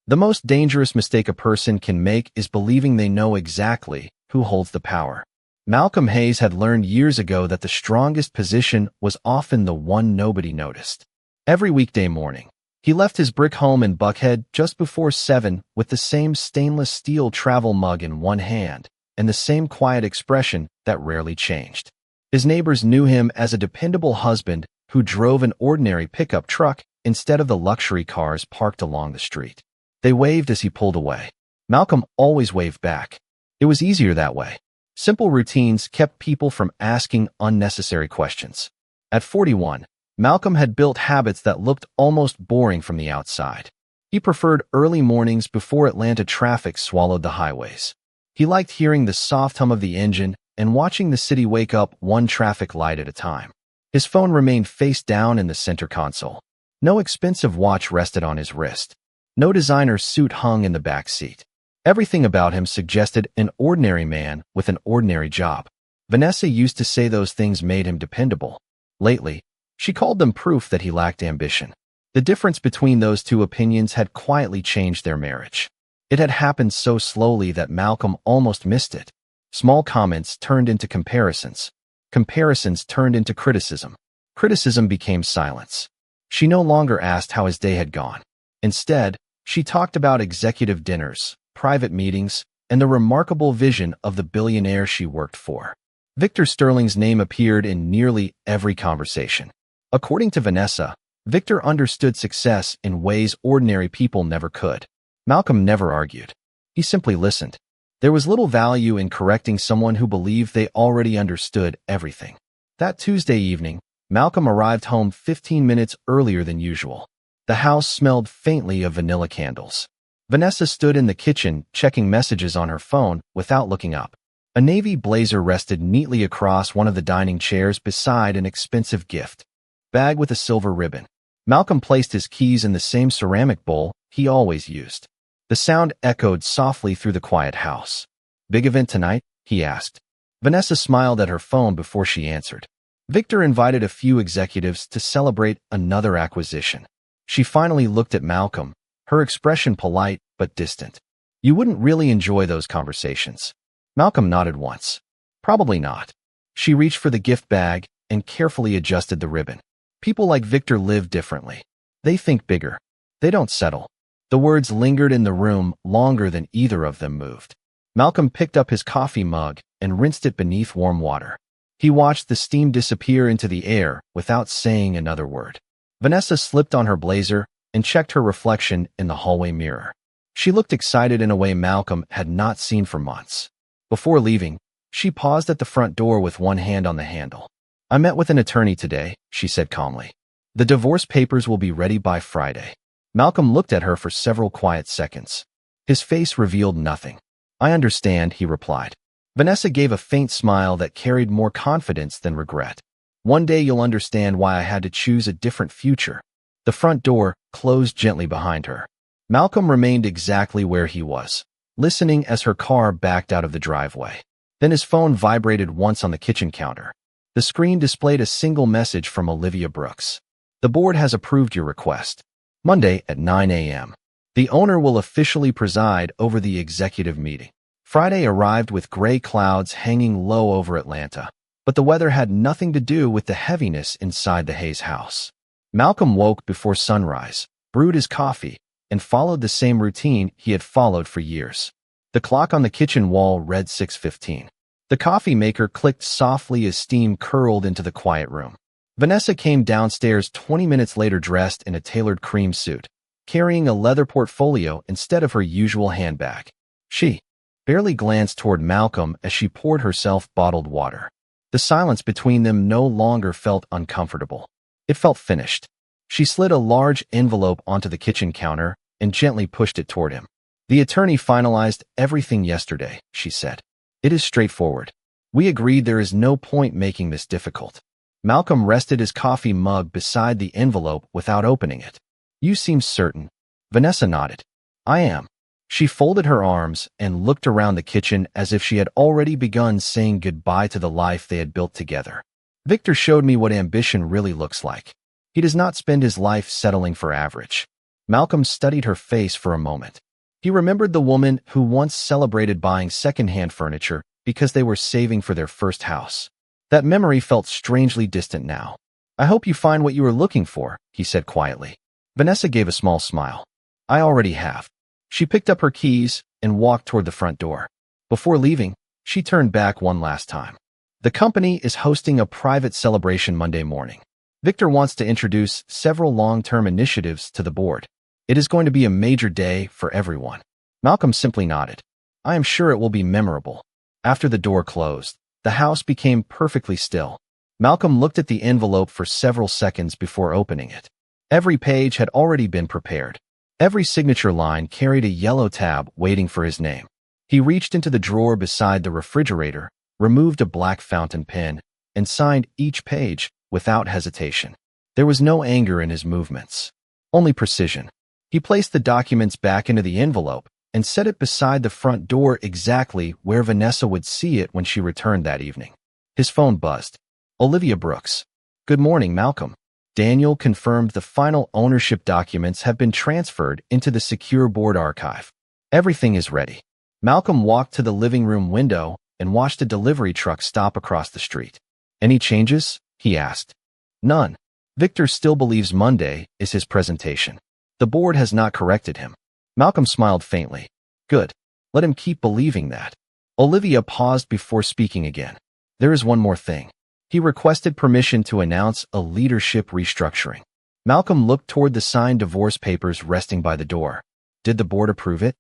The most dangerous mistake a person can make is believing they know exactly who holds the power. Malcolm Hayes had learned years ago that the strongest position was often the one nobody noticed. Every weekday morning, he left his brick home in Buckhead just before 7 with the same stainless steel travel mug in one hand and the same quiet expression that rarely changed. His neighbors knew him as a dependable husband who drove an ordinary pickup truck instead of the luxury cars parked along the street. They waved as he pulled away. Malcolm always waved back. It was easier that way. Simple routines kept people from asking unnecessary questions. At 41, Malcolm had built habits that looked almost boring from the outside. He preferred early mornings before Atlanta traffic swallowed the highways. He liked hearing the soft hum of the engine and watching the city wake up one traffic light at a time. His phone remained face down in the center console. No expensive watch rested on his wrist. No designer suit hung in the back seat. Everything about him suggested an ordinary man with an ordinary job. Vanessa used to say those things made him dependable. Lately, she called them proof that he lacked ambition. The difference between those two opinions had quietly changed their marriage. It had happened so slowly that Malcolm almost missed it. Small comments turned into comparisons. Comparisons turned into criticism. Criticism became silence. She no longer asked how his day had gone. Instead, she talked about executive dinners, private meetings, and the remarkable vision of the billionaire she worked for. Victor Sterling's name appeared in nearly every conversation. According to Vanessa, Victor understood success in ways ordinary people never could. Malcolm never argued. He simply listened. There was little value in correcting someone who believed they already understood everything. That Tuesday evening, Malcolm arrived home 15 minutes earlier than usual. The house smelled faintly of vanilla candles. Vanessa stood in the kitchen, checking messages on her phone without looking up. A navy blazer rested neatly across one of the dining chairs beside an expensive gift bag with a silver ribbon. Malcolm placed his keys in the same ceramic bowl he always used. The sound echoed softly through the quiet house. "Big event tonight?" he asked. Vanessa smiled at her phone before she answered. Victor invited a few executives to celebrate another acquisition. She finally looked at Malcolm, her expression polite but distant. "You wouldn't really enjoy those conversations." Malcolm nodded once. "Probably not." She reached for the gift bag and carefully adjusted the ribbon. People like Victor live differently. They think bigger. They don't settle. The words lingered in the room longer than either of them moved. Malcolm picked up his coffee mug and rinsed it beneath warm water. He watched the steam disappear into the air without saying another word. Vanessa slipped on her blazer and checked her reflection in the hallway mirror. She looked excited in a way Malcolm had not seen for months. Before leaving, she paused at the front door with one hand on the handle. "I met with an attorney today," she said calmly. "The divorce papers will be ready by Friday." Malcolm looked at her for several quiet seconds. His face revealed nothing. "I understand," he replied. Vanessa gave a faint smile that carried more confidence than regret. "One day you'll understand why I had to choose a different future." The front door closed gently behind her. Malcolm remained exactly where he was, listening as her car backed out of the driveway. Then his phone vibrated once on the kitchen counter. The screen displayed a single message from Olivia Brooks. "The board has approved your request. Monday at 9 a.m. The owner will officially preside over the executive meeting." Friday arrived with gray clouds hanging low over Atlanta, but the weather had nothing to do with the heaviness inside the Hayes house. Malcolm woke before sunrise, brewed his coffee, and followed the same routine he had followed for years. The clock on the kitchen wall read 6:15. The coffee maker clicked softly as steam curled into the quiet room. Vanessa came downstairs 20 minutes later dressed in a tailored cream suit, carrying a leather portfolio instead of her usual handbag. She barely glanced toward Malcolm as she poured herself bottled water. The silence between them no longer felt uncomfortable. It felt finished. She slid a large envelope onto the kitchen counter and gently pushed it toward him. "The attorney finalized everything yesterday," she said. "It is straightforward. We agreed there is no point making this difficult." Malcolm rested his coffee mug beside the envelope without opening it. "You seem certain." Vanessa nodded. "I am." She folded her arms and looked around the kitchen as if she had already begun saying goodbye to the life they had built together. "Victor showed me what ambition really looks like. He does not spend his life settling for average. Malcolm studied her face for a moment. He remembered the woman who once celebrated buying second-hand furniture because they were saving for their first house. That memory felt strangely distant now. "I hope you find what you were looking for," he said quietly. Vanessa gave a small smile. "I already have." She picked up her keys and walked toward the front door. Before leaving, she turned back one last time. The company is hosting a private celebration Monday morning. Victor wants to introduce several long-term initiatives to the board. It is going to be a major day for everyone. Malcolm simply nodded. "I am sure it will be memorable." After the door closed, the house became perfectly still. Malcolm looked at the envelope for several seconds before opening it. Every page had already been prepared. Every signature line carried a yellow tab waiting for his name. He reached into the drawer beside the refrigerator, removed a black fountain pen, and signed each page without hesitation. There was no anger in his movements, only precision. He placed the documents back into the envelope and set it beside the front door exactly where Vanessa would see it when she returned that evening. His phone buzzed. Olivia Brooks. "Good morning, Malcolm." Daniel confirmed the final ownership documents have been transferred into the secure board archive. "Everything is ready." Malcolm walked to the living room window and watched a delivery truck stop across the street. "Any changes?" he asked. "None. Victor still believes Monday is his presentation. The board has not corrected him." Malcolm smiled faintly. "Good. Let him keep believing that." Olivia paused before speaking again. "There is one more thing." He requested permission to announce a leadership restructuring. Malcolm looked toward the signed divorce papers resting by the door. "Did the board approve it?"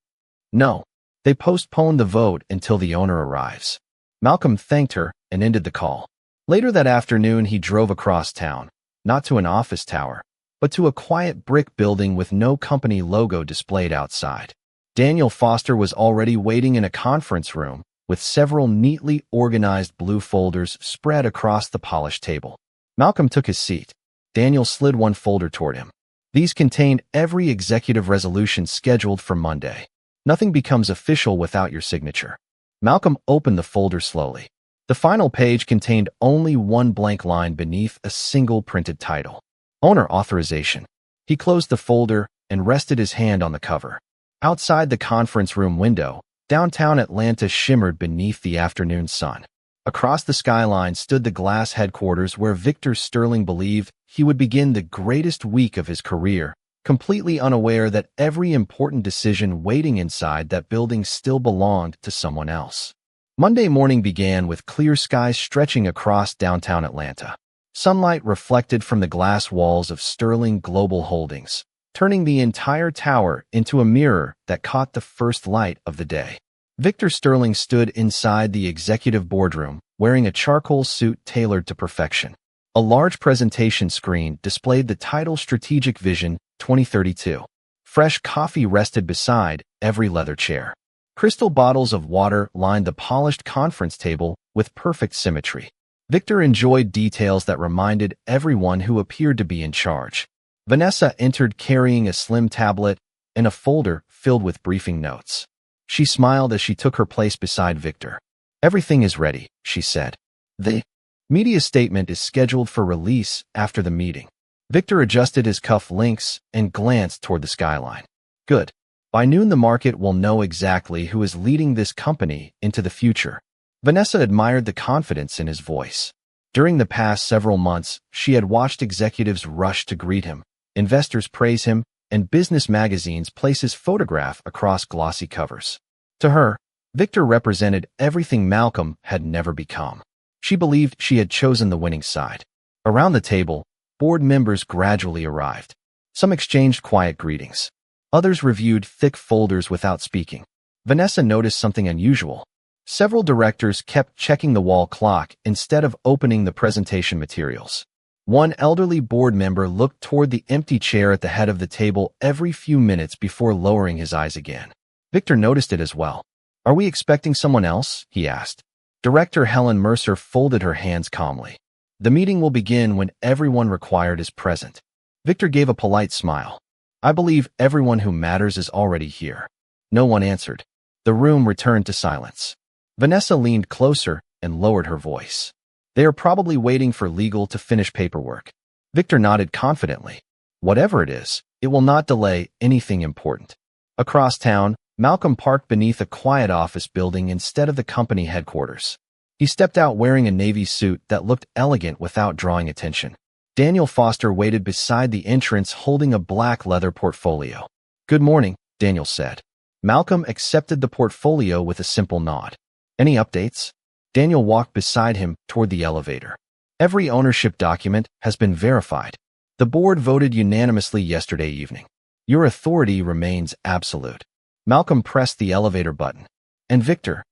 "No. They postponed the vote until the owner arrives." Malcolm thanked her and ended the call. Later that afternoon, he drove across town, not to an office tower, but to a quiet brick building with no company logo displayed outside. Daniel Foster was already waiting in a conference room, with several neatly organized blue folders spread across the polished table. Malcolm took his seat. Daniel slid one folder toward him. These contained every executive resolution scheduled for Monday. Nothing becomes official without your signature. Malcolm opened the folder slowly. The final page contained only one blank line beneath a single printed title. Owner authorization. He closed the folder and rested his hand on the cover. Outside the conference room window, downtown Atlanta shimmered beneath the afternoon sun. Across the skyline stood the glass headquarters where Victor Sterling believed he would begin the greatest week of his career, completely unaware that every important decision waiting inside that building still belonged to someone else. Monday morning began with clear skies stretching across downtown Atlanta. Sunlight reflected from the glass walls of Sterling Global Holdings, turning the entire tower into a mirror that caught the first light of the day. Victor Sterling stood inside the executive boardroom, wearing a charcoal suit tailored to perfection. A large presentation screen displayed the title Strategic Vision 2032. Fresh coffee rested beside every leather chair. Crystal bottles of water lined the polished conference table with perfect symmetry. Victor enjoyed details that reminded everyone who appeared to be in charge. Vanessa entered carrying a slim tablet and a folder filled with briefing notes. She smiled as she took her place beside Victor. "Everything is ready," she said. "The media statement is scheduled for release after the meeting." Victor adjusted his cuff links and glanced toward the skyline. "Good. By noon, the market will know exactly who is leading this company into the future." Vanessa admired the confidence in his voice. During the past several months, she had watched executives rush to greet him, investors praise him, and business magazines place his photograph across glossy covers. To her, Victor represented everything Malcolm had never become. She believed she had chosen the winning side. Around the table, board members gradually arrived. Some exchanged quiet greetings. Others reviewed thick folders without speaking. Vanessa noticed something unusual. Several directors kept checking the wall clock instead of opening the presentation materials. One elderly board member looked toward the empty chair at the head of the table every few minutes before lowering his eyes again. Victor noticed it as well. "Are we expecting someone else?" he asked. Director Helen Mercer folded her hands calmly. "The meeting will begin when everyone required is present." Victor gave a polite smile. "I believe everyone who matters is already here." No one answered. The room returned to silence. Vanessa leaned closer and lowered her voice. "They are probably waiting for legal to finish paperwork." Victor nodded confidently. "Whatever it is It will not delay anything important. Across town, Malcolm parked beneath a quiet office building instead of the company headquarters. He stepped out wearing a navy suit that looked elegant without drawing attention. Daniel Foster waited beside the entrance holding a black leather portfolio. "Good morning," Daniel said. Malcolm accepted the portfolio with a simple nod. "Any updates?" Daniel walked beside him toward the elevator. "Every ownership document has been verified. The board voted unanimously yesterday evening. Your authority remains absolute." Malcolm pressed the elevator button. "And Victor?"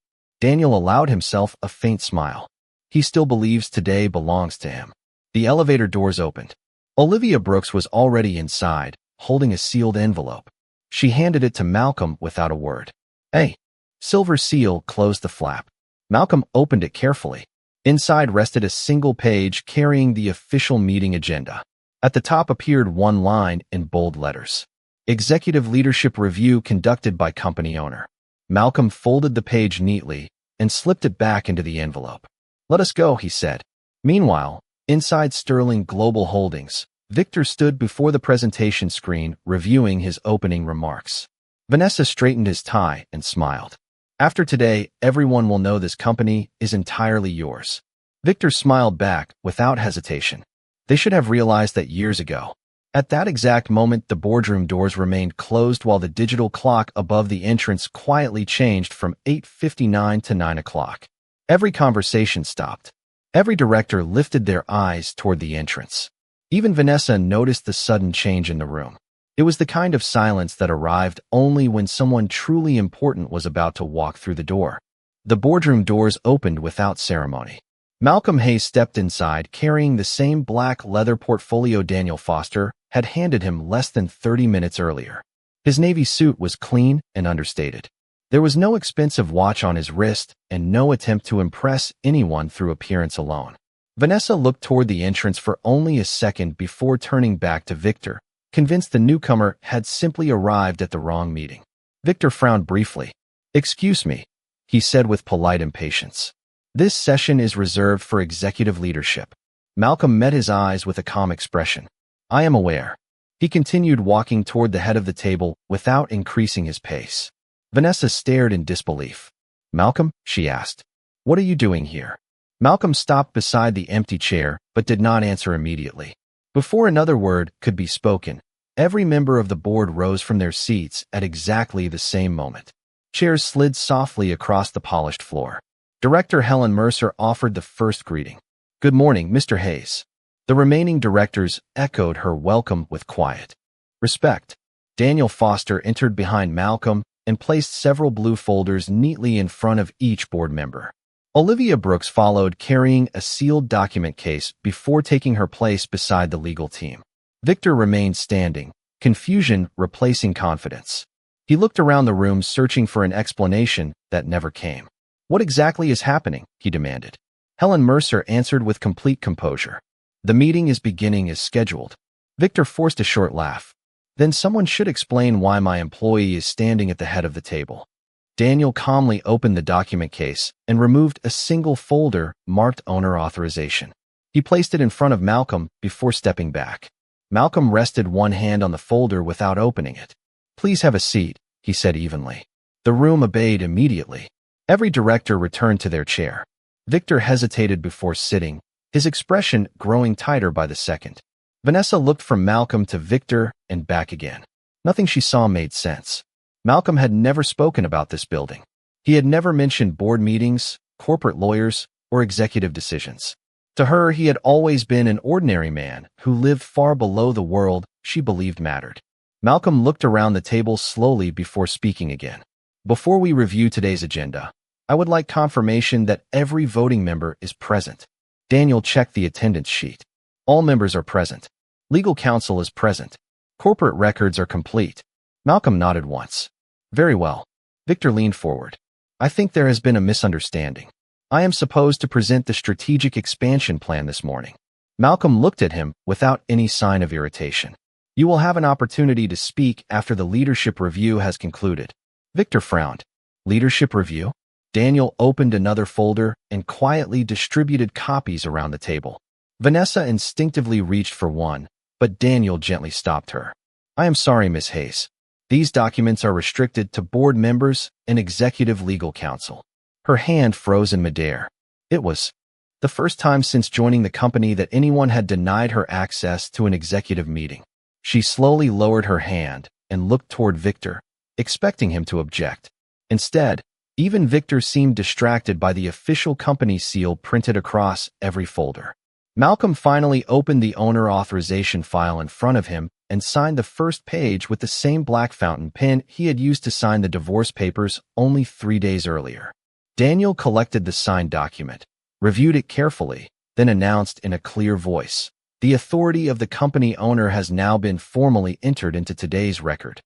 Daniel allowed himself a faint smile. He still believes today belongs to him. The elevator doors opened. Olivia Brooks was already inside, holding a sealed envelope. She handed it to Malcolm without a word. "Hey." Silver seal closed the flap. Malcolm opened it carefully. Inside rested a single page carrying the official meeting agenda. At the top appeared one line in bold letters. Executive Leadership Review conducted by company owner. Malcolm folded the page neatly and slipped it back into the envelope. "Let us go," he said. Meanwhile, inside Sterling Global Holdings, Victor stood before the presentation screen reviewing his opening remarks. Vanessa straightened his tie and smiled. "After today, everyone will know this company is entirely yours." Victor smiled back without hesitation. They should have realized that years ago. At that exact moment, the boardroom doors remained closed while the digital clock above the entrance quietly changed from 8:59 to 9 o'clock. Every conversation stopped. Every director lifted their eyes toward the entrance. Even Vanessa noticed the sudden change in the room. It was the kind of silence that arrived only when someone truly important was about to walk through the door. The boardroom doors opened without ceremony. Malcolm Hayes stepped inside carrying the same black leather portfolio Daniel Foster had handed him less than 30 minutes earlier. His navy suit was clean and understated. There was no expensive watch on his wrist and no attempt to impress anyone through appearance alone. Vanessa looked toward the entrance for only a second before turning back to Victor, convinced the newcomer had simply arrived at the wrong meeting. Victor frowned briefly. "Excuse me," he said with polite impatience. "This session is reserved for executive leadership." Malcolm met his eyes with a calm expression. "I am aware." He continued walking toward the head of the table without increasing his pace. Vanessa stared in disbelief. "Malcolm," she asked, "what are you doing here?" Malcolm stopped beside the empty chair but did not answer immediately. Before another word could be spoken, every member of the board rose from their seats at exactly the same moment. Chairs slid softly across the polished floor. Director Helen Mercer offered the first greeting. "Good morning, Mr. Hayes." The remaining directors echoed her welcome with quiet respect. Daniel Foster entered behind Malcolm and placed several blue folders neatly in front of each board member. Olivia Brooks followed carrying a sealed document case before taking her place beside the legal team. Victor remained standing, confusion replacing confidence. He looked around the room searching for an explanation that never came. "What exactly is happening?" he demanded. Helen Mercer answered with complete composure. "The meeting is beginning as scheduled." Victor forced a short laugh. "Then someone should explain why my employee is standing at the head of the table." Daniel calmly opened the document case and removed a single folder marked Owner Authorization. He placed it in front of Malcolm before stepping back. Malcolm rested one hand on the folder without opening it. "Please have a seat," he said evenly. The room obeyed immediately. Every director returned to their chair. Victor hesitated before sitting, his expression growing tighter by the second. Vanessa looked from Malcolm to Victor and back again. Nothing she saw made sense. Malcolm had never spoken about this building. He had never mentioned board meetings, corporate lawyers, or executive decisions. To her, he had always been an ordinary man who lived far below the world she believed mattered. Malcolm looked around the table slowly before speaking again. "Before we review today's agenda, I would like confirmation that every voting member is present." Daniel checked the attendance sheet. "All members are present. Legal counsel is present. Corporate records are complete." Malcolm nodded once. "Very well." Victor leaned forward. "I think there has been a misunderstanding. I am supposed to present the strategic expansion plan this morning." Malcolm looked at him without any sign of irritation. "You will have an opportunity to speak after the leadership review has concluded." Victor frowned. "Leadership review?" Daniel opened another folder and quietly distributed copies around the table. Vanessa instinctively reached for one, but Daniel gently stopped her. I am sorry, Miss Hayes. These documents are restricted to board members and executive legal counsel. Her hand froze in midair. It was the first time since joining the company that anyone had denied her access to an executive meeting. She slowly lowered her hand and looked toward Victor, expecting him to object. Instead, even Victor seemed distracted by the official company seal printed across every folder. Malcolm finally opened the owner authorization file in front of him and signed the first page with the same black fountain pen he had used to sign the divorce papers only 3 days earlier. Daniel collected the signed document, reviewed it carefully, then announced in a clear voice, "The authority of the company owner has now been formally entered into today's record."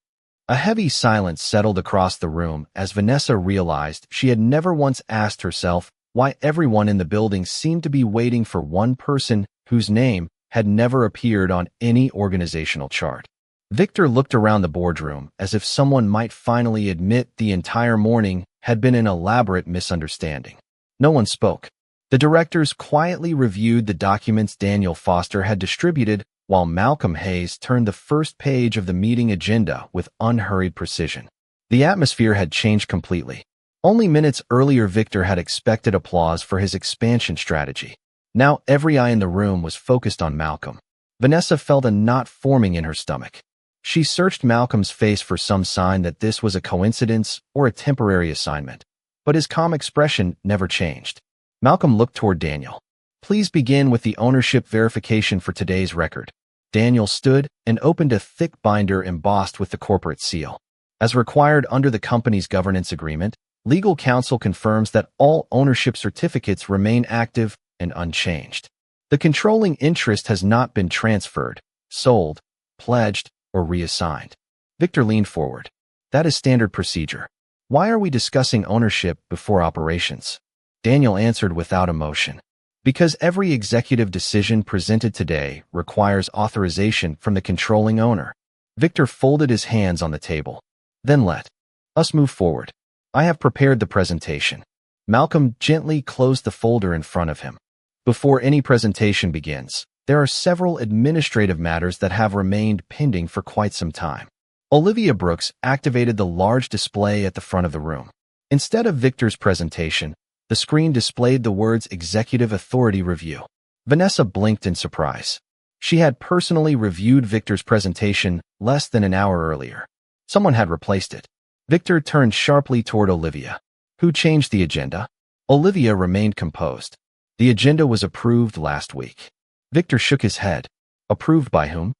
A heavy silence settled across the room as Vanessa realized she had never once asked herself why everyone in the building seemed to be waiting for one person whose name had never appeared on any organizational chart. Victor looked around the boardroom as if someone might finally admit the entire morning had been an elaborate misunderstanding. No one spoke. The directors quietly reviewed the documents Daniel Foster had distributed, while Malcolm Hayes turned the first page of the meeting agenda with unhurried precision. The atmosphere had changed completely. Only minutes earlier, Victor had expected applause for his expansion strategy. Now every eye in the room was focused on Malcolm. Vanessa felt a knot forming in her stomach. She searched Malcolm's face for some sign that this was a coincidence or a temporary assignment, but his calm expression never changed. Malcolm looked toward Daniel. "Please begin with the ownership verification for today's record." Daniel stood and opened a thick binder embossed with the corporate seal. As required under the company's governance agreement, legal counsel confirms that all ownership certificates remain active and unchanged. The controlling interest has not been transferred, sold, pledged, or reassigned. Victor leaned forward. "That is standard procedure. Why are we discussing ownership before operations?" Daniel answered without emotion. "Because every executive decision presented today requires authorization from the controlling owner." Victor folded his hands on the table. "Then let us move forward. I have prepared the presentation." Malcolm gently closed the folder in front of him. "Before any presentation begins, there are several administrative matters that have remained pending for quite some time." Olivia Brooks activated the large display at the front of the room. Instead of Victor's presentation, the screen displayed the words Executive Authority Review. Vanessa blinked in surprise. She had personally reviewed Victor's presentation less than an hour earlier. Someone had replaced it. Victor turned sharply toward Olivia. "Who changed the agenda?" Olivia remained composed. "The agenda was approved last week." Victor shook his head. "Approved by whom?"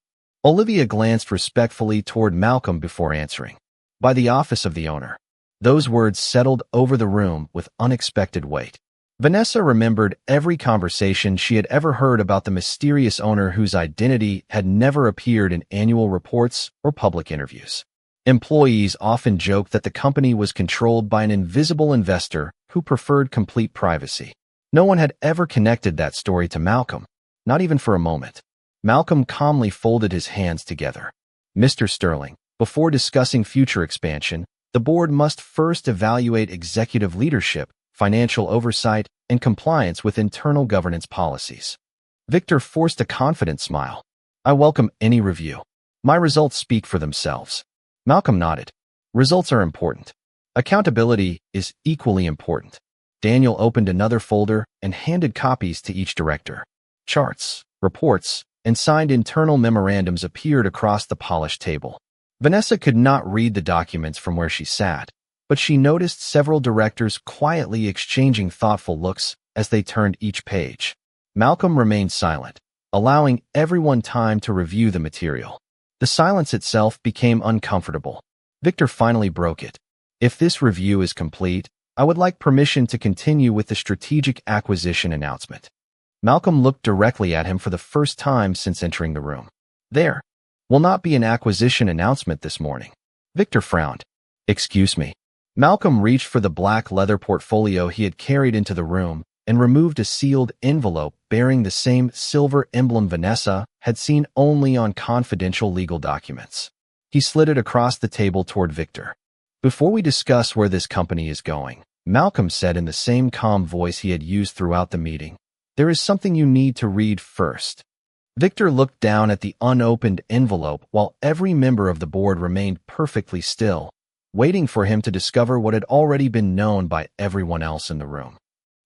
Olivia glanced respectfully toward Malcolm before answering. "By the office of the owner." Those words settled over the room with unexpected weight. Vanessa remembered every conversation she had ever heard about the mysterious owner whose identity had never appeared in annual reports or public interviews. Employees often joked that the company was controlled by an invisible investor who preferred complete privacy. No one had ever connected that story to Malcolm, not even for a moment. Malcolm calmly folded his hands together. "Mr. Sterling, before discussing future expansion, the board must first evaluate executive leadership, financial oversight, and compliance with internal governance policies." Victor forced a confident smile. "I welcome any review. My results speak for themselves." Malcolm nodded. "Results are important. Accountability is equally important." Daniel opened another folder and handed copies to each director. Charts, reports, and signed internal memorandums appeared across the polished table. Vanessa could not read the documents from where she sat, but she noticed several directors quietly exchanging thoughtful looks as they turned each page. Malcolm remained silent, allowing everyone time to review the material. The silence itself became uncomfortable. Victor finally broke it. "If this review is complete, I would like permission to continue with the strategic acquisition announcement." Malcolm looked directly at him for the first time since entering the room. "There will not be an acquisition announcement this morning." Victor frowned. "Excuse me." Malcolm reached for the black leather portfolio he had carried into the room and removed a sealed envelope bearing the same silver emblem Vanessa had seen only on confidential legal documents. He slid it across the table toward Victor. "Before we discuss where this company is going," Malcolm said in the same calm voice he had used throughout the meeting, "there is something you need to read first." Victor looked down at the unopened envelope while every member of the board remained perfectly still, waiting for him to discover what had already been known by everyone else in the room.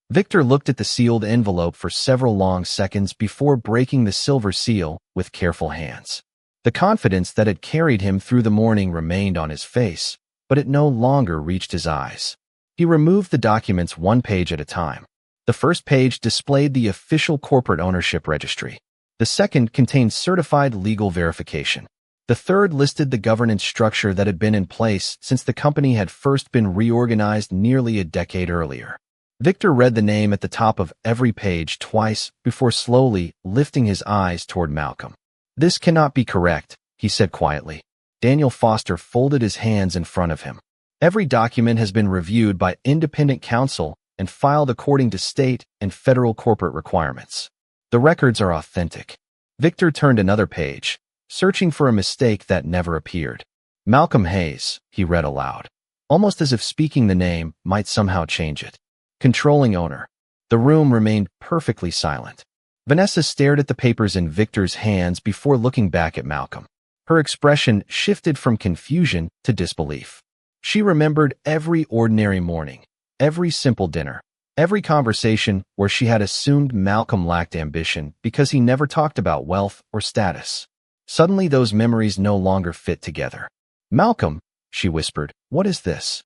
Victor looked at the sealed envelope for several long seconds before breaking the silver seal with careful hands. The confidence that had carried him through the morning remained on his face, but it no longer reached his eyes. He removed the documents one page at a time. The first page displayed the official corporate ownership registry. The second contained certified legal verification. The third listed the governance structure that had been in place since the company had first been reorganized nearly a decade earlier. Victor read the name at the top of every page twice before slowly lifting his eyes toward Malcolm. "This cannot be correct," he said quietly. Daniel Foster folded his hands in front of him. "Every document has been reviewed by independent counsel and filed according to state and federal corporate requirements. The records are authentic." Victor turned another page, searching for a mistake that never appeared. "Malcolm Hayes," he read aloud, almost as if speaking the name might somehow change it. "Controlling owner." The room remained perfectly silent. Vanessa stared at the papers in Victor's hands before looking back at Malcolm. Her expression shifted from confusion to disbelief. She remembered every ordinary morning, every simple dinner, every conversation where she had assumed Malcolm lacked ambition because he never talked about wealth or status. Suddenly those memories no longer fit together. "Malcolm," she whispered, "what is this?"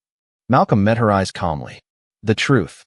Malcolm met her eyes calmly. "The truth."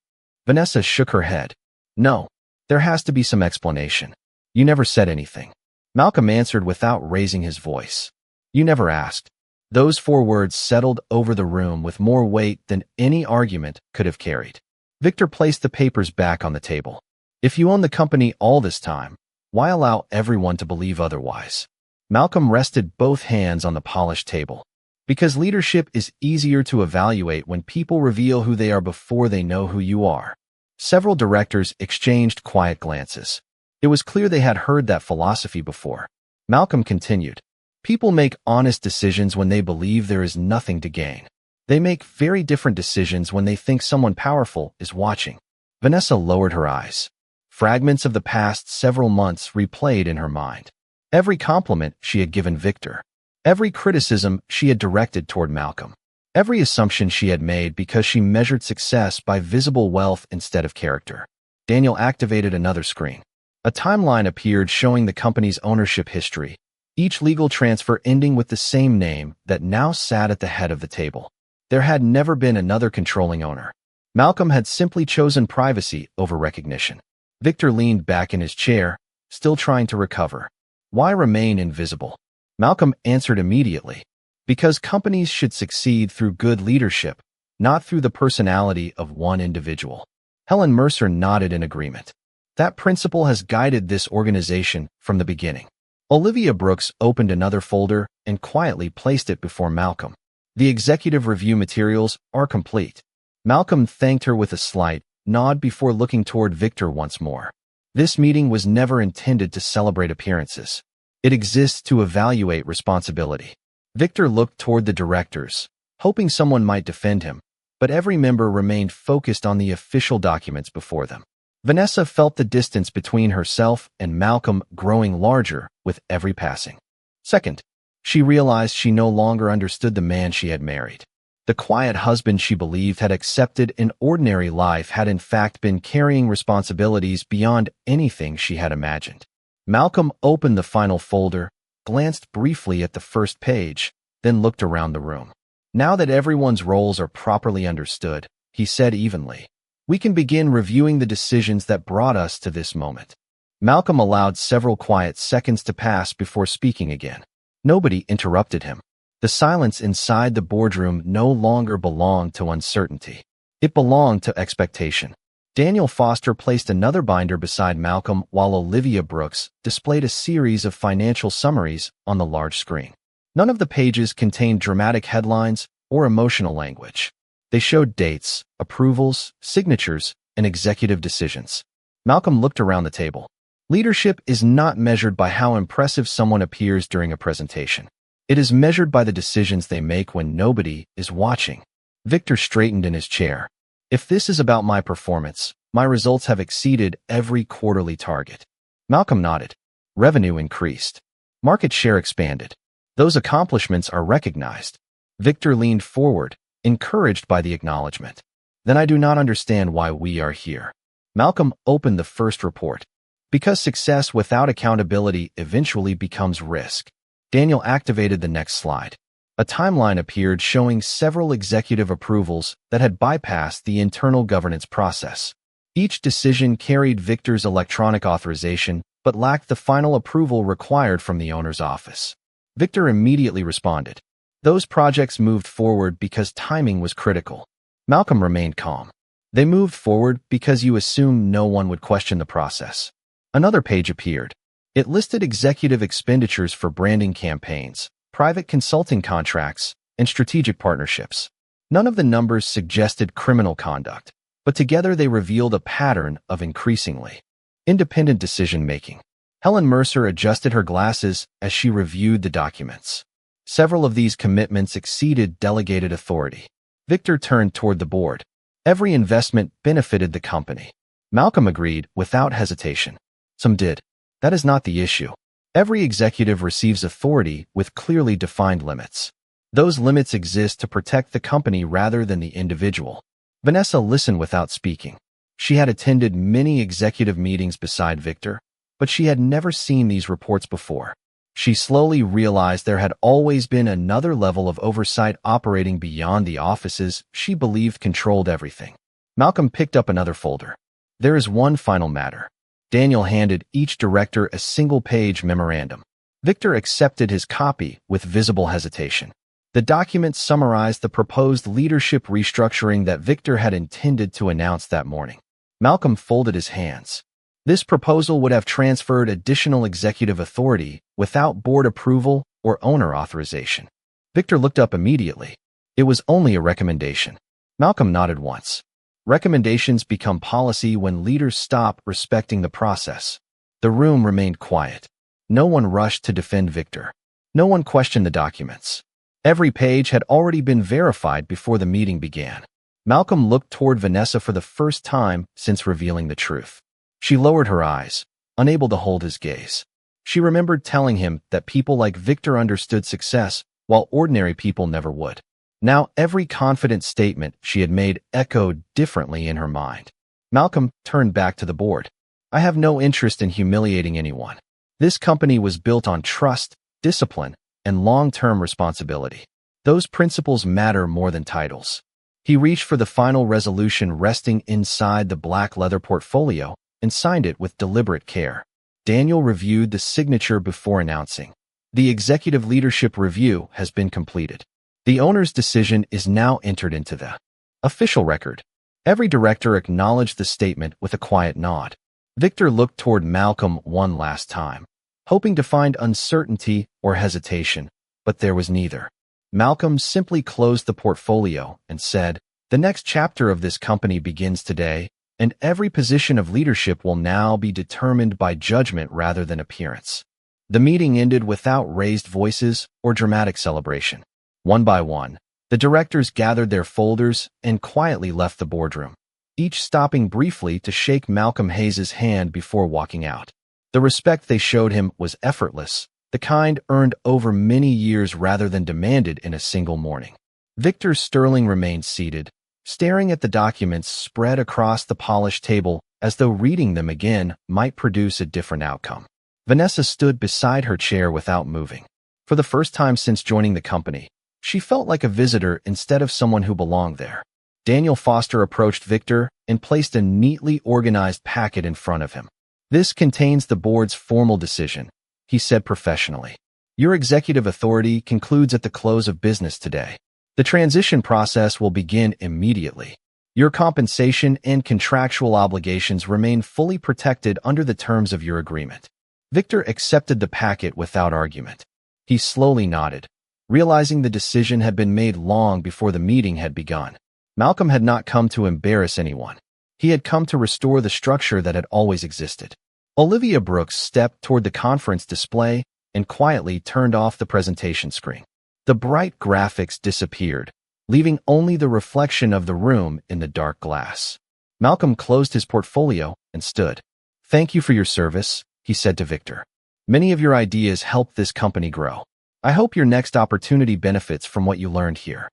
Vanessa shook her head. "No, there has to be some explanation. You never said anything." Malcolm answered without raising his voice. "You never asked." Those 4 words settled over the room with more weight than any argument could have carried. Victor placed the papers back on the table. "If you own the company all this time, why allow everyone to believe otherwise?" Malcolm rested both hands on the polished table. "Because leadership is easier to evaluate when people reveal who they are before they know who you are." Several directors exchanged quiet glances. It was clear they had heard that philosophy before. Malcolm continued, "People make honest decisions when they believe there is nothing to gain. They make very different decisions when they think someone powerful is watching." Vanessa lowered her eyes. Fragments of the past several months replayed in her mind. Every compliment she had given Victor. Every criticism she had directed toward Malcolm. Every assumption she had made because she measured success by visible wealth instead of character. Daniel activated another screen. A timeline appeared showing the company's ownership history, each legal transfer ending with the same name that now sat at the head of the table. There had never been another controlling owner. Malcolm had simply chosen privacy over recognition. Victor leaned back in his chair, still trying to recover. Why remain invisible? Malcolm answered immediately. Because companies should succeed through good leadership, not through the personality of one individual. Helen Mercer nodded in agreement. That principle has guided this organization from the beginning. Olivia Brooks opened another folder and quietly placed it before Malcolm. The executive review materials are complete. Malcolm thanked her with a slight nod before looking toward Victor once more. This meeting was never intended to celebrate appearances. It exists to evaluate responsibility. Victor looked toward the directors, hoping someone might defend him, but every member remained focused on the official documents before them. Vanessa felt the distance between herself and Malcolm growing larger with every passing second. She realized she no longer understood the man she had married. The quiet husband she believed had accepted an ordinary life had in fact been carrying responsibilities beyond anything she had imagined. Malcolm opened the final folder, glanced briefly at the first page, then looked around the room. "Now that everyone's roles are properly understood," he said evenly, "we can begin reviewing the decisions that brought us to this moment." Malcolm allowed several quiet seconds to pass before speaking again. Nobody interrupted him. The silence inside the boardroom no longer belonged to uncertainty. It belonged to expectation. Daniel Foster placed another binder beside Malcolm while Olivia Brooks displayed a series of financial summaries on the large screen. None of the pages contained dramatic headlines or emotional language. They showed dates, approvals, signatures, and executive decisions. Malcolm looked around the table. Leadership is not measured by how impressive someone appears during a presentation. It is measured by the decisions they make when nobody is watching. Victor straightened in his chair. "If this is about my performance, my results have exceeded every quarterly target." Malcolm nodded. Revenue increased. Market share expanded. Those accomplishments are recognized. Victor leaned forward, encouraged by the acknowledgement. Then I do not understand why we are here. Malcolm opened the first report. Because success without accountability eventually becomes risk. Daniel activated the next slide. A timeline appeared showing several executive approvals that had bypassed the internal governance process. Each decision carried Victor's electronic authorization, but lacked the final approval required from the owner's office. Victor immediately responded. Those projects moved forward because timing was critical. Malcolm remained calm. They moved forward because you assumed no one would question the process. Another page appeared. It listed executive expenditures for branding campaigns, private consulting contracts, and strategic partnerships. None of the numbers suggested criminal conduct, but together they revealed a pattern of increasingly independent decision-making. Helen Mercer adjusted her glasses as she reviewed the documents. Several of these commitments exceeded delegated authority. Victor turned toward the board. Every investment benefited the company. Malcolm agreed without hesitation. Some did. That is not the issue. Every executive receives authority with clearly defined limits. Those limits exist to protect the company rather than the individual. Vanessa listened without speaking. She had attended many executive meetings beside Victor, but she had never seen these reports before. She slowly realized there had always been another level of oversight operating beyond the offices she believed controlled everything. Malcolm picked up another folder. There is one final matter. Daniel handed each director a single-page memorandum. Victor accepted his copy with visible hesitation. The document summarized the proposed leadership restructuring that Victor had intended to announce that morning. Malcolm folded his hands. This proposal would have transferred additional executive authority without board approval or owner authorization. Victor looked up immediately. It was only a recommendation. Malcolm nodded once. Recommendations become policy when leaders stop respecting the process. The room remained quiet. No one rushed to defend Victor. No one questioned the documents. Every page had already been verified before the meeting began. Malcolm looked toward Vanessa for the first time since revealing the truth. She lowered her eyes, unable to hold his gaze. She remembered telling him that people like Victor understood success, while ordinary people never would. Now every confident statement she had made echoed differently in her mind. Malcolm turned back to the board. I have no interest in humiliating anyone. This company was built on trust, discipline, and long-term responsibility. Those principles matter more than titles. He reached for the final resolution resting inside the black leather portfolio and signed it with deliberate care. Daniel reviewed the signature before announcing. The executive leadership review has been completed. The owner's decision is now entered into the official record. Every director acknowledged the statement with a quiet nod. Victor looked toward Malcolm one last time, hoping to find uncertainty or hesitation, but there was neither. Malcolm simply closed the portfolio and said, "The next chapter of this company begins today, and every position of leadership will now be determined by judgment rather than appearance." The meeting ended without raised voices or dramatic celebration. One by one, the directors gathered their folders and quietly left the boardroom, each stopping briefly to shake Malcolm Hayes' hand before walking out. The respect they showed him was effortless, the kind earned over many years rather than demanded in a single morning. Victor Sterling remained seated, staring at the documents spread across the polished table as though reading them again might produce a different outcome. Vanessa stood beside her chair without moving. For the first time since joining the company, she felt like a visitor instead of someone who belonged there. Daniel Foster approached Victor and placed a neatly organized packet in front of him. "This contains the board's formal decision," he said professionally. "Your executive authority concludes at the close of business today. The transition process will begin immediately. Your compensation and contractual obligations remain fully protected under the terms of your agreement." Victor accepted the packet without argument. He slowly nodded, realizing the decision had been made long before the meeting had begun. Malcolm had not come to embarrass anyone. He had come to restore the structure that had always existed. Olivia Brooks stepped toward the conference display and quietly turned off the presentation screen. The bright graphics disappeared, leaving only the reflection of the room in the dark glass. Malcolm closed his portfolio and stood. "Thank you for your service," he said to Victor. Many of your ideas helped this company grow. I hope your next opportunity benefits from what you learned here.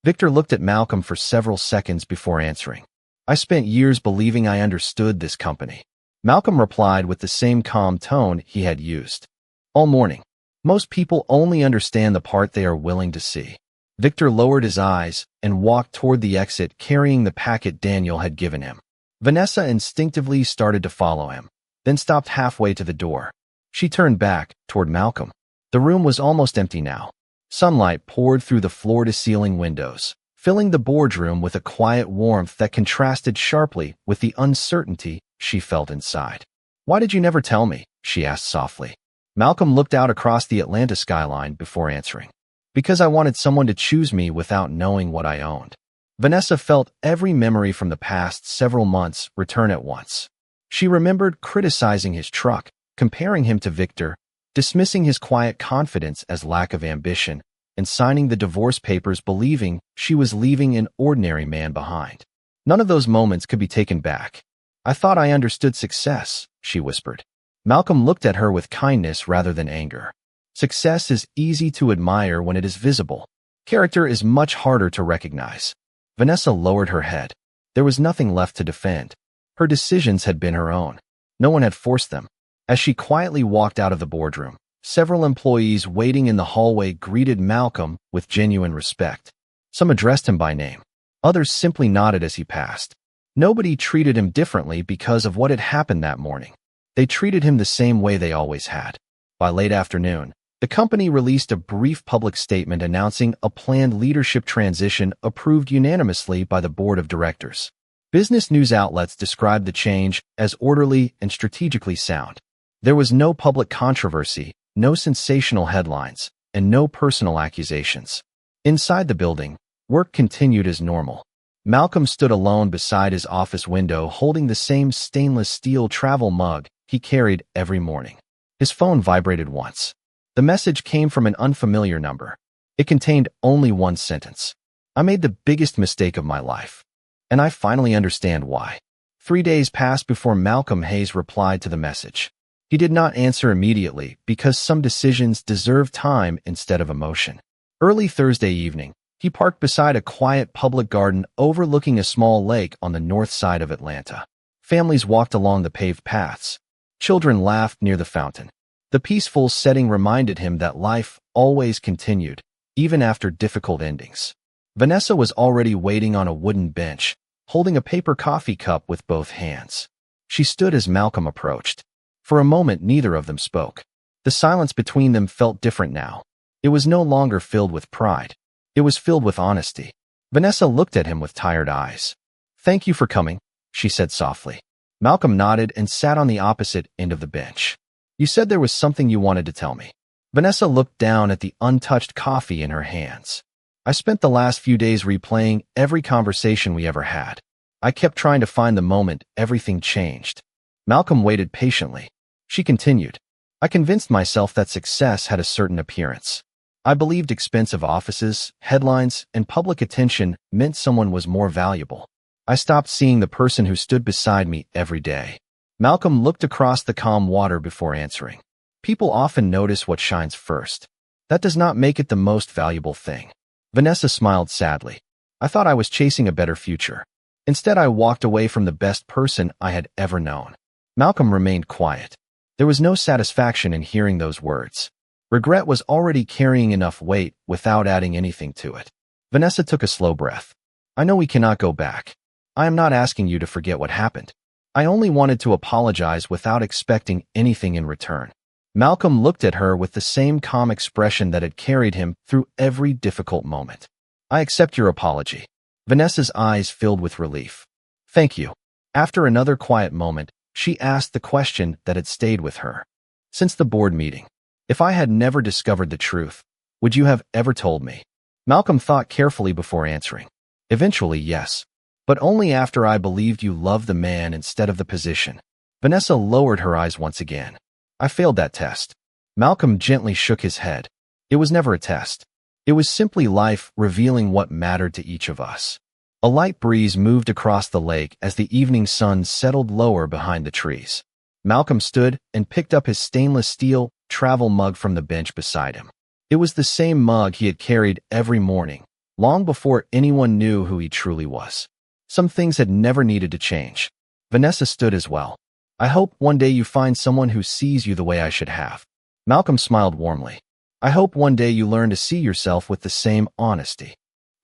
Victor looked at Malcolm for several seconds before answering. I spent years believing I understood this company. Malcolm replied with the same calm tone he had used all morning. Most people only understand the part they are willing to see. Victor lowered his eyes and walked toward the exit carrying the packet Daniel had given him. Vanessa instinctively started to follow him, then stopped halfway to the door. She turned back toward Malcolm. The room was almost empty now. Sunlight poured through the floor-to-ceiling windows, filling the boardroom with a quiet warmth that contrasted sharply with the uncertainty she felt inside. "Why did you never tell me?" she asked softly. Malcolm looked out across the Atlanta skyline before answering. "Because I wanted someone to choose me without knowing what I owned." Vanessa felt every memory from the past several months return at once. She remembered criticizing his truck, comparing him to Victor, dismissing his quiet confidence as lack of ambition, and signing the divorce papers believing she was leaving an ordinary man behind. None of those moments could be taken back. "I thought I understood success," she whispered. Malcolm looked at her with kindness rather than anger. Success is easy to admire when it is visible. Character is much harder to recognize. Vanessa lowered her head. There was nothing left to defend. Her decisions had been her own. No one had forced them. As she quietly walked out of the boardroom, several employees waiting in the hallway greeted Malcolm with genuine respect. Some addressed him by name. Others simply nodded as he passed. Nobody treated him differently because of what had happened that morning. They treated him the same way they always had. By late afternoon, the company released a brief public statement announcing a planned leadership transition approved unanimously by the board of directors. Business news outlets described the change as orderly and strategically sound. There was no public controversy, no sensational headlines, and no personal accusations. Inside the building, work continued as normal. Malcolm stood alone beside his office window holding the same stainless steel travel mug he carried every morning. His phone vibrated once. The message came from an unfamiliar number. It contained only one sentence. "I made the biggest mistake of my life. And I finally understand why." 3 days passed before Malcolm Hayes replied to the message. He did not answer immediately because some decisions deserve time instead of emotion. Early Thursday evening, he parked beside a quiet public garden overlooking a small lake on the north side of Atlanta. Families walked along the paved paths. Children laughed near the fountain. The peaceful setting reminded him that life always continued, even after difficult endings. Vanessa was already waiting on a wooden bench, holding a paper coffee cup with both hands. She stood as Malcolm approached. For a moment, neither of them spoke. The silence between them felt different now. It was no longer filled with pride. It was filled with honesty. Vanessa looked at him with tired eyes. "Thank you for coming," she said softly. Malcolm nodded and sat on the opposite end of the bench. "You said there was something you wanted to tell me." Vanessa looked down at the untouched coffee in her hands. "I spent the last few days replaying every conversation we ever had. I kept trying to find the moment everything changed." Malcolm waited patiently. She continued, "I convinced myself that success had a certain appearance. I believed expensive offices, headlines, and public attention meant someone was more valuable. I stopped seeing the person who stood beside me every day." Malcolm looked across the calm water before answering. "People often notice what shines first. That does not make it the most valuable thing." Vanessa smiled sadly. "I thought I was chasing a better future. Instead, I walked away from the best person I had ever known." Malcolm remained quiet. There was no satisfaction in hearing those words. Regret was already carrying enough weight without adding anything to it. Vanessa took a slow breath. "I know we cannot go back. I am not asking you to forget what happened. I only wanted to apologize without expecting anything in return." Malcolm looked at her with the same calm expression that had carried him through every difficult moment. "I accept your apology." Vanessa's eyes filled with relief. "Thank you." After another quiet moment, she asked the question that had stayed with her. "Since the board meeting, if I had never discovered the truth, would you have ever told me?" Malcolm thought carefully before answering. "Eventually, yes. But only after I believed you loved the man instead of the position." Vanessa lowered her eyes once again. "I failed that test." Malcolm gently shook his head. "It was never a test. It was simply life revealing what mattered to each of us." A light breeze moved across the lake as the evening sun settled lower behind the trees. Malcolm stood and picked up his stainless steel travel mug from the bench beside him. It was the same mug he had carried every morning, long before anyone knew who he truly was. Some things had never needed to change. Vanessa stood as well. I hope one day you find someone who sees you the way I should have. Malcolm smiled warmly. I hope one day you learn to see yourself with the same honesty.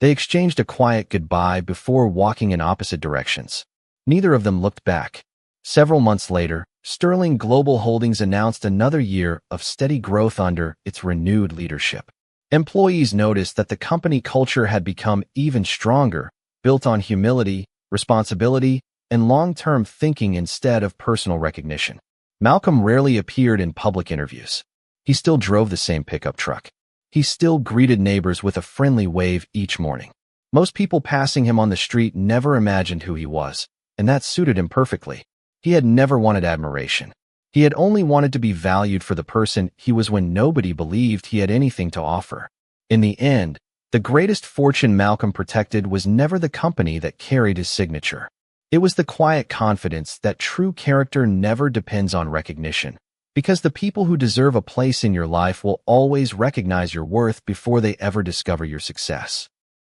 They exchanged a quiet goodbye before walking in opposite directions. Neither of them looked back. Several months later, Sterling Global Holdings announced another year of steady growth under its renewed leadership. Employees noticed that the company culture had become even stronger, built on humility, responsibility, and long-term thinking instead of personal recognition. Malcolm rarely appeared in public interviews. He still drove the same pickup truck. He still greeted neighbors with a friendly wave each morning. Most people passing him on the street never imagined who he was, and that suited him perfectly. He had never wanted admiration. He had only wanted to be valued for the person he was when nobody believed he had anything to offer. In the end, the greatest fortune Malcolm protected was never the company that carried his signature. It was the quiet confidence that true character never depends on recognition, because the people who deserve a place in your life will always recognize your worth before they ever discover your success.